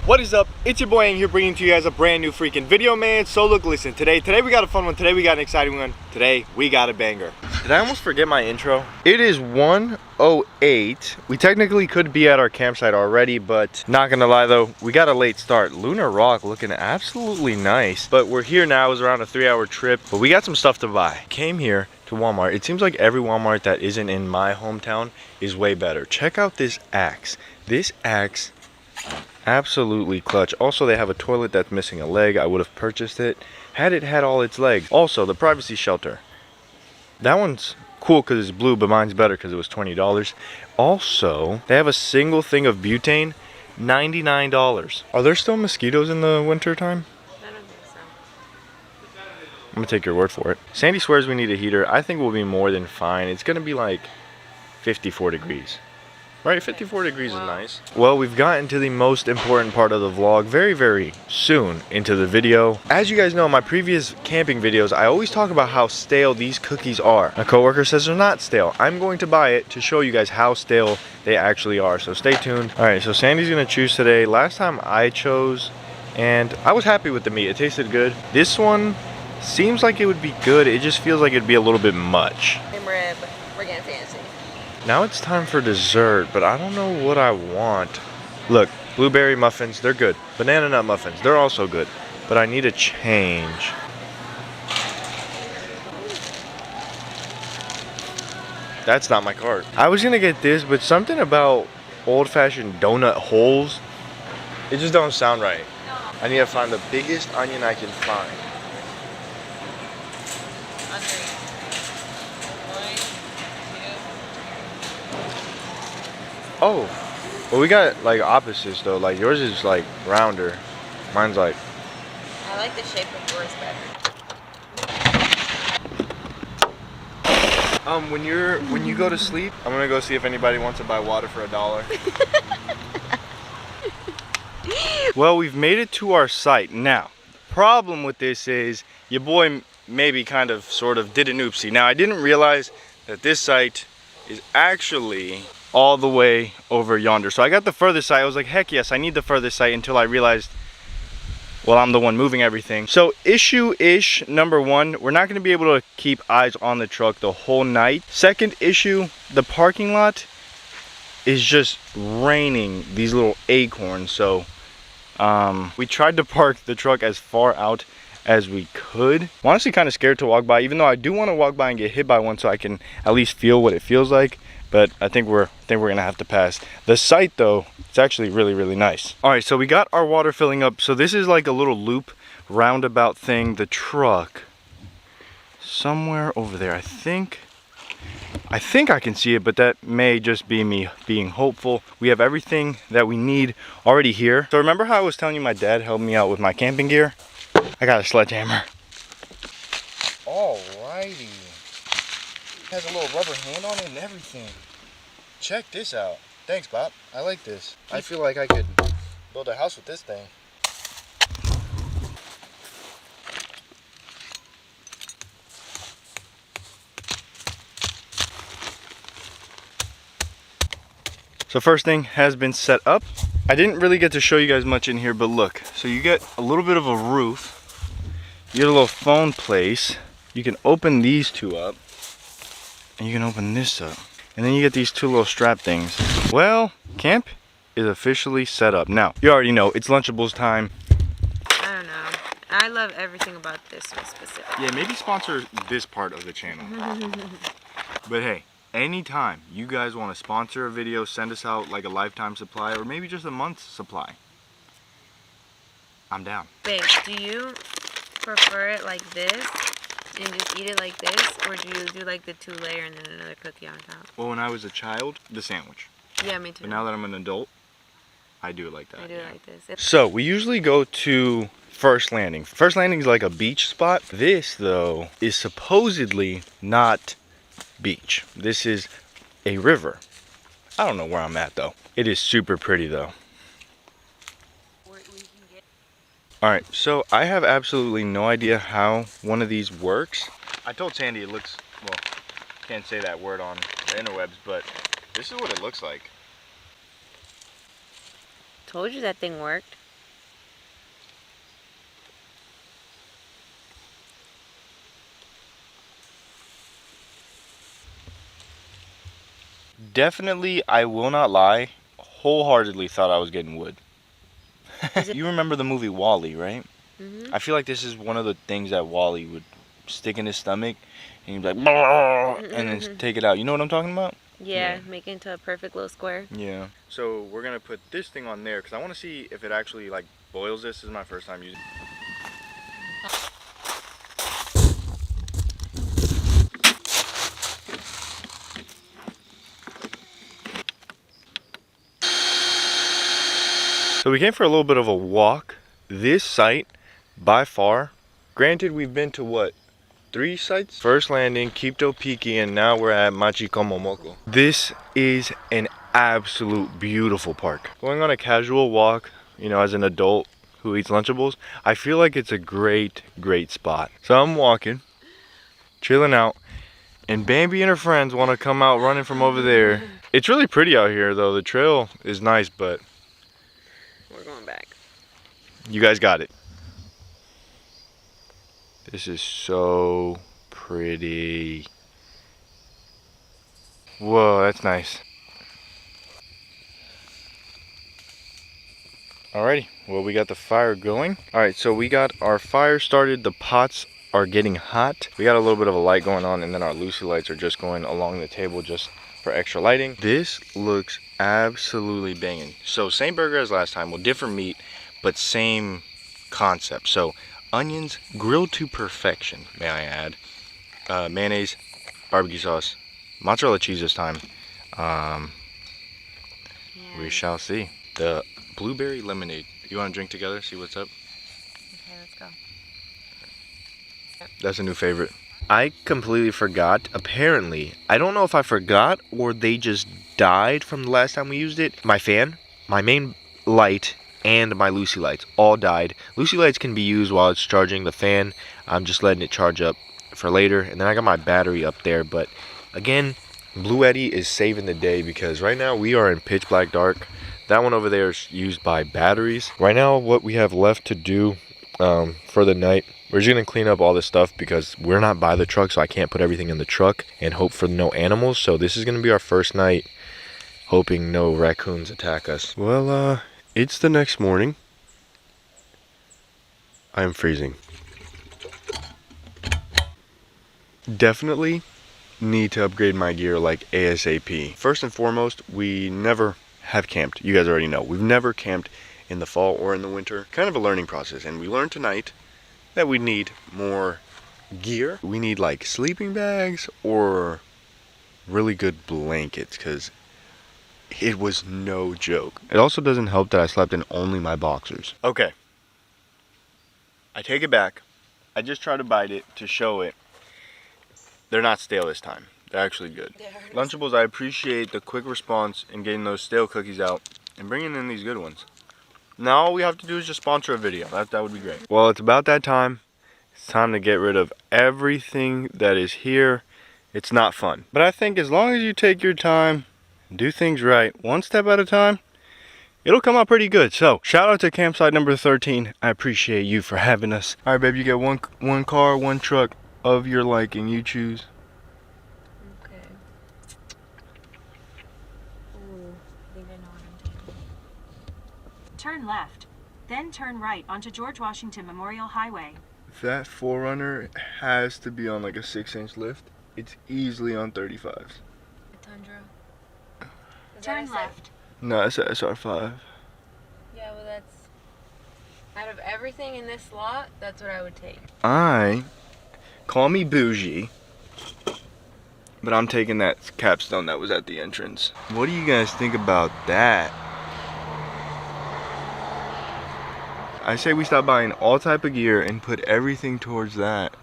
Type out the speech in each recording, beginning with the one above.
What is up? It's your boy Aing here, bringing to you guys a brand new freaking video, man. So look, listen, today we got a fun one. Today we got an exciting one. Today we got a banger. Did I almost forget my intro? It is 1:08. We technically could be at our campsite already, but not gonna lie though, we got a late start. Lunar Rock looking absolutely nice, but we're here now. It was around a 3-hour trip, but we got some stuff to buy. Came here to Walmart. It seems like every Walmart that isn't in my hometown is way better. Check out this axe. This axe, absolutely clutch. Also, they have a toilet that's missing a leg. I would have purchased it had it had all its legs. Also, the privacy shelter. That one's cool because it's blue, but mine's better because it was $20. Also, they have a single thing of butane, $99. Are there still mosquitoes in the winter time? I don't think so. I'm gonna take your word for it. Sandy swears we need a heater. I think we'll be more than fine. It's gonna be like 54 degrees. Right, 54 degrees is nice. Well, we've gotten to the most important part of the vlog very, very soon into the video. As you guys know, in my previous camping videos, I always talk about how stale these cookies are. My coworker says they're not stale. I'm going to buy it to show you guys how stale they actually are, so stay tuned. All right, so Sandy's gonna choose today. Last time I chose, and I was happy with the meat. It tasted good. This one seems like it would be good. It just feels like it'd be a little bit much. Rib, we're getting fancy. Now it's time for dessert, but I don't know what I want. Look, blueberry muffins, they're good. Banana nut muffins, they're also good. But I need a change. That's not my cart. I was gonna get this, but something about old-fashioned donut holes, it just don't sound right. I need to find the biggest onion I can find. Oh, well, we got like opposites though. Like yours is like rounder, mine's like. I like the shape of yours better. When you go to sleep, I'm gonna go see if anybody wants to buy water for $1. Well, we've made it to our site. Now, problem with this is your boy maybe kind of sort of did an oopsie. Now, I didn't realize that this site is actually all the way over yonder. So I got the furthest site. I was like, heck yes, I need the furthest site, until I realized, well, I'm the one moving everything. So issue-ish number one, we're not gonna be able to keep eyes on the truck the whole night. Second issue, the parking lot is just raining these little acorns. So we tried to park the truck as far out as we could. I'm honestly kind of scared to walk by, even though I do want to walk by and get hit by one so I can at least feel what it feels like. But I think we're gonna have to pass. The site though, it's actually really, really nice. All right, so we got our water filling up. So this is like a little loop roundabout thing. The truck somewhere over there. I think I can see it, but that may just be me being hopeful. We have everything that we need already here. So remember how I was telling you my dad helped me out with my camping gear? I got a sledgehammer. Alrighty. Has a little rubber hand on it and everything. Check this out. Thanks, Bob. I like this. I feel like I could build a house with this thing. So first thing has been set up. I didn't really get to show you guys much in here, but look. So you get a little bit of a roof. You get a little phone place. You can open these two up. And you can open this up. And then you get these two little strap things. Well, camp is officially set up. Now, you already know, it's Lunchables time. I don't know. I love everything about this one specifically. Yeah, maybe sponsor this part of the channel. But hey, anytime you guys want to sponsor a video, send us out like a lifetime supply or maybe just a month's supply. I'm down. Babe, do you prefer it like this? And just eat it like this, or do you do like the 2-layer and then another cookie on top? Well, when I was a child, the sandwich. Yeah, me too. But now that I'm an adult, I do it like that. I do it like this. So we usually go to First Landing. First Landing is like a beach spot. This though is supposedly not beach. This is a river. I don't know where I'm at though. It is super pretty though. Alright, so I have absolutely no idea how one of these works. I told Sandy it looks, well, can't say that word on the interwebs, but this is what it looks like. Told you that thing worked. definitely, I will not lie, wholeheartedly thought I was getting wood. Is it- You remember the movie WALL-E, right? Mhm. I feel like this is one of the things that WALL-E would stick in his stomach and he'd be like, "Bah," and then take it out. You know what I'm talking about? Yeah, make it into a perfect little square. Yeah. So we're gonna put this thing on there because I want to see if it actually like boils this. This is my first time using it. So we came for a little bit of a walk. This site, by far, granted we've been to what? 3 sites? First landing, Quito Piki, and now we're at Machicomomoko. This is an absolute beautiful park. Going on a casual walk, you know, as an adult who eats Lunchables, I feel like it's a great spot. So I'm walking, chilling out, and Bambi and her friends want to come out running from over there. It's really pretty out here though. The trail is nice, but We're going back. you guys got it. This is so pretty. Whoa, that's nice. Alrighty, well, we got the fire going. Alright, so we got our fire started. The pots are getting hot. We got a little bit of a light going on, and then our Lucy lights are just going along the table just for extra lighting. This looks absolutely banging. So same burger as last time, well, different meat, but same concept. So onions grilled to perfection, may I add. Mayonnaise, barbecue sauce, mozzarella cheese this time. We shall see. The blueberry lemonade. You want to drink together? See what's up? Okay, let's go. That's a new favorite. I completely forgot. Apparently, I don't know if I forgot or they just died from the last time we used it. My fan, my main light, and my Lucy lights all died. Lucy lights can be used while it's charging. The fan, I'm just letting it charge up for later. And then I got my battery up there. But again, Blue Eddy is saving the day because right now we are in pitch black dark. That one over there is used by batteries. Right now, what we have left to do for the night, we're just gonna clean up all this stuff because we're not by the truck, so I can't put everything in the truck and hope for no animals. So this is gonna be our first night hoping no raccoons attack us. Well, it's the next morning. I am freezing. Definitely need to upgrade my gear like ASAP. First and foremost, we never have camped. You guys already know. We've never camped in the fall or in the winter. Kind of a learning process, and we learned tonight that we need more gear. We need like sleeping bags or really good blankets because it was no joke. It also doesn't help that I slept in only my boxers. Okay. I take it back. I just tried to bite it to show it. They're not stale this time. They're actually good. Lunchables, I appreciate the quick response in getting those stale cookies out and bringing in these good ones. Now all we have to do is just sponsor a video. That would be great. Well, it's about that time. It's time to get rid of everything that is here. It's not fun. But I think as long as you take your time, do things right, one step at a time, it'll come out pretty good. So, shout out to campsite number 13. I appreciate you for having us. All right, babe, you get one car, one truck of your liking. You choose. Okay. Ooh, I think I know what I'm doing. Turn left, then turn right onto George Washington Memorial Highway. That 4Runner has to be on like a 6-inch lift. It's easily on 35s. A Tundra. Turn left. No, it's a SR5. Yeah, well that's... Out of everything in this lot, that's what I would take. Call me bougie, but I'm taking that capstone that was at the entrance. What do you guys think about that? I say we stop buying all type of gear and put everything towards that.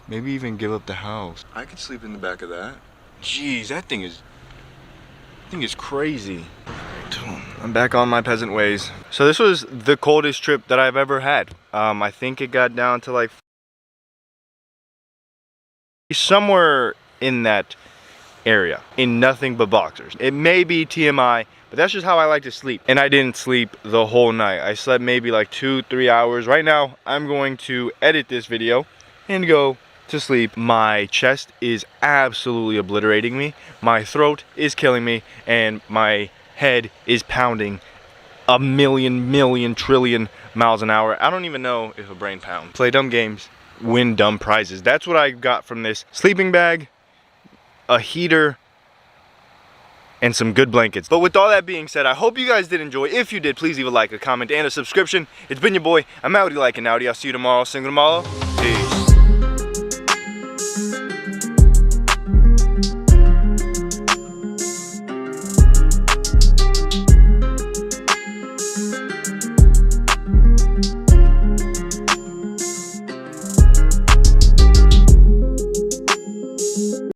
Maybe even give up the house. I could sleep in the back of that. Jeez, that thing is crazy. I'm back on my peasant ways. So this was the coldest trip that I've ever had. I think it got down to like somewhere in that area in nothing but boxers. It may be TMI, but that's just how I like to sleep. And I didn't sleep the whole night. I slept maybe like 2-3 hours. Right now, I'm going to edit this video and go to sleep. My chest is absolutely obliterating me. My throat is killing me, and my head is pounding a million trillion miles an hour. I don't even know if a brain pounds. Play dumb games, win dumb prizes. That's what I got from this sleeping bag, a heater, and some good blankets. But with all that being said, I hope you guys did enjoy. If you did, please leave a like, a comment, and a subscription. It's been your boy. I'm outie like an outie. I'll see you tomorrow. Single tomorrow. Peace.